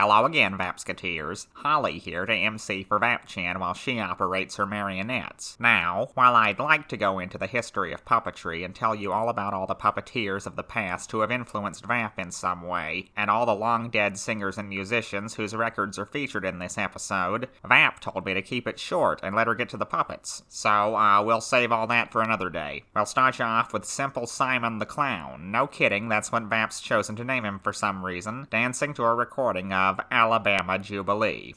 Hello again, Vapsketeers. Holly here to MC for VAP-Chan while she operates her marionettes. Now, while I'd like to go into the history of puppetry and tell you all about all the puppeteers of the past who have influenced VAP in some way, and all the long-dead singers and musicians whose records are featured in this episode, VAP told me to keep it short and let her get to the puppets. So, we'll save all that for another day. We'll start you off with Simple Simon the Clown. No kidding, that's what VAP's chosen to name him for some reason, dancing to a recording of Alabama Jubilee.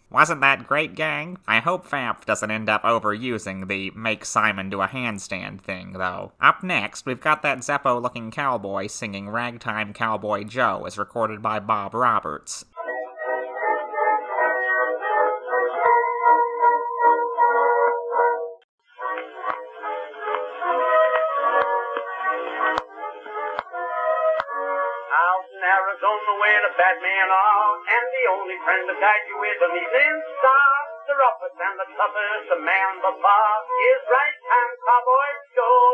Wasn't that great, gang? I hope VAP doesn't end up overusing the make Simon do a handstand thing, though. Up next, we've got that Zeppo-looking cowboy singing Ragtime Cowboy Joe as recorded by Bob Roberts. Arizona where the bad men are, and the only friend to guide you is an evening star. The roughest and the toughest, the man by far, is Ragtime Cowboy Joe.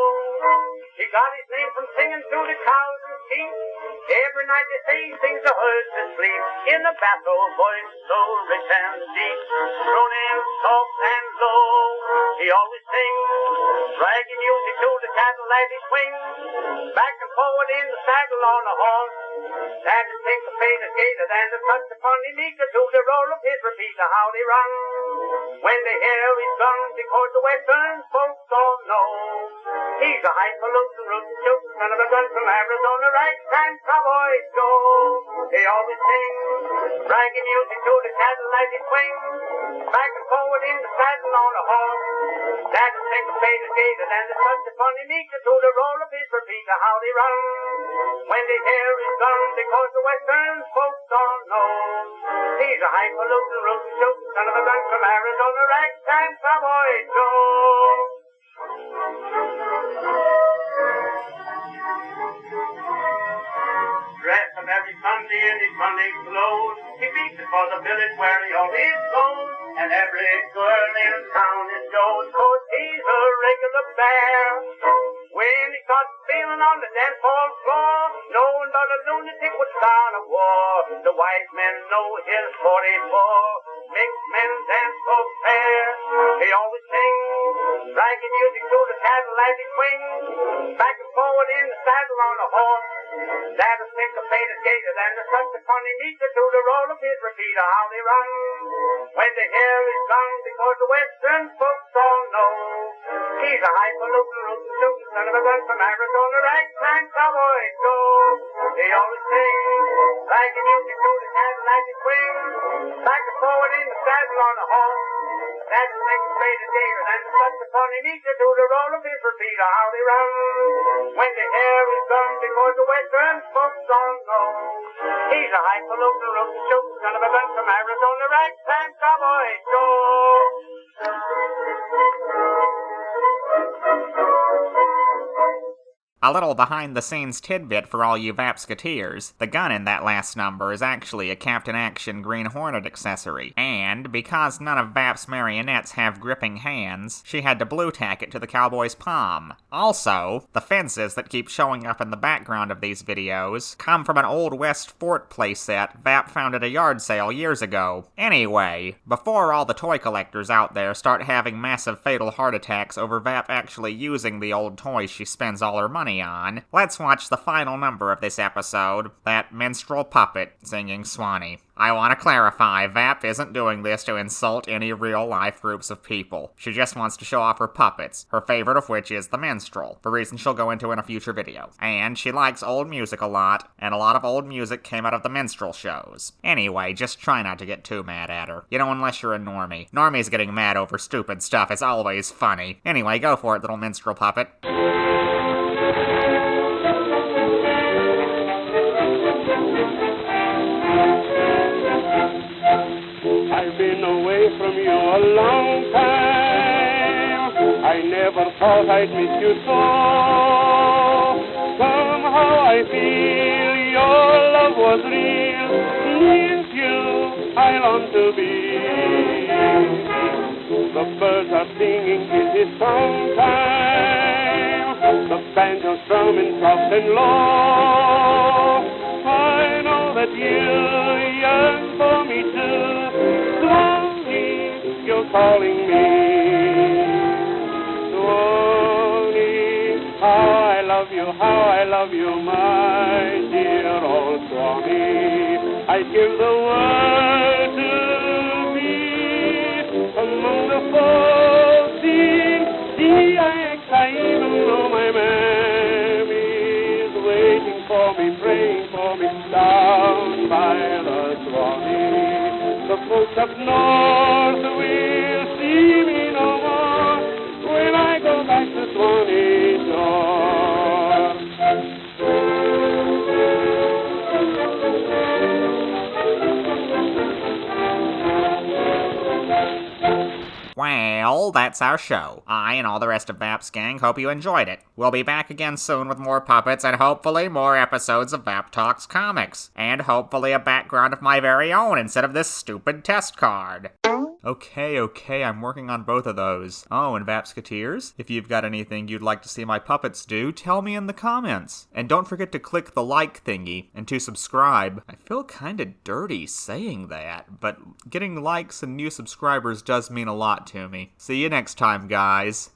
He got his name from singing to the cows and sheep. Every night they say he sings the herds to sleep, in a basso voice so rich and deep, droning soft and low. He always sings ragged music to the cattle as he swings, back and forward in the saddle on a horse. That is syncopated, gated, and a touch upon the meter to the roll of his repeater, how they run. When they hear his gun, because the western folks all know he's a highfalutin, rootin' tootin' son of a gun from Arizona, Ragtime Cowboy Joe. He always sings ragged music to the cattle as he swings, back and forward in the saddle on a horse. That is syncopated, gated, and a touch upon the meter to the roll of his repeater, how they run. When they hear his gun, because the western folks all know he's a highfalutin, rootin' tootin' son of a gun from Arizona, Ragtime Cowboy Joe. Dressed up every Sunday in his Sunday clothes, he beats it for the village where he always goes, and every girl in town is Joe's, 'cause he's a regular bear. When he starts feeling on the dance hall floor, no one but a lunatic would start a war. The wise men know his 44 makes men dance so fair. He always sings ragged music to the cattle as he swings, back and forward in the saddle on a horse. That is syncopated, gated, and a such a funny meter to the roll of his repeater, how they run. When they hear his gun, because the western folks all know he's a highfalutin, rootin' tootin' son of a gun from Arizona, Ragtime Cowboy Joe. He always sings ragged music to the cattle as he swings, back and forward in the saddle on a horse. That is syncopated, gated, and such a funny meter to the roll of his repeater, how they run. When they hear his gun, because the western folks all know he's a highfalutin, rootin' tootin' son of a gun from Arizona, Ragtime Cowboy Joe. A little behind-the-scenes tidbit for all you VAP-Sketeers. The gun in that last number is actually a Captain Action Green Hornet accessory, and because none of VAP's marionettes have gripping hands, she had to blue tack it to the cowboy's palm. Also, the fences that keep showing up in the background of these videos come from an Old West fort playset VAP found at a yard sale years ago. Anyway, before all the toy collectors out there start having massive fatal heart attacks over VAP actually using the old toys she spends all her money on, let's watch the final number of this episode, that minstrel puppet singing Swanee. I want to clarify, VAP isn't doing this to insult any real-life groups of people. She just wants to show off her puppets, her favorite of which is the minstrel, for reasons she'll go into in a future video. And she likes old music a lot, and a lot of old music came out of the minstrel shows. Anyway, just try not to get too mad at her. You know, unless you're a normie. Normies getting mad over stupid stuff is always funny. Anyway, go for it, little minstrel puppet. I've been away from you a long time. I never thought I'd miss you so. Somehow I feel your love was real. With you I long to be. The birds are singing, it is song time. The banjo's strumming soft and low. I know that you yearn for me too. Swanee, you're calling me. Swanee, how I love you, my dear old Swanee. I'd give the world to be among the folks in DX. I even know my mammy's waiting for me, praying for me down by the Swanee. The folks up north will see me no more when I go back to Swanee shore. Well, that's our show. I and all the rest of VAP's gang hope you enjoyed it. We'll be back again soon with more puppets and hopefully more episodes of VAP Talks Comics. And hopefully a background of my very own instead of this stupid test card. Okay, I'm working on both of those. Oh, and VAP-Sketeers, if you've got anything you'd like to see my puppets do, tell me in the comments. And don't forget to click the like thingy, and to subscribe. I feel kinda dirty saying that, but getting likes and new subscribers does mean a lot to me. See you next time, guys.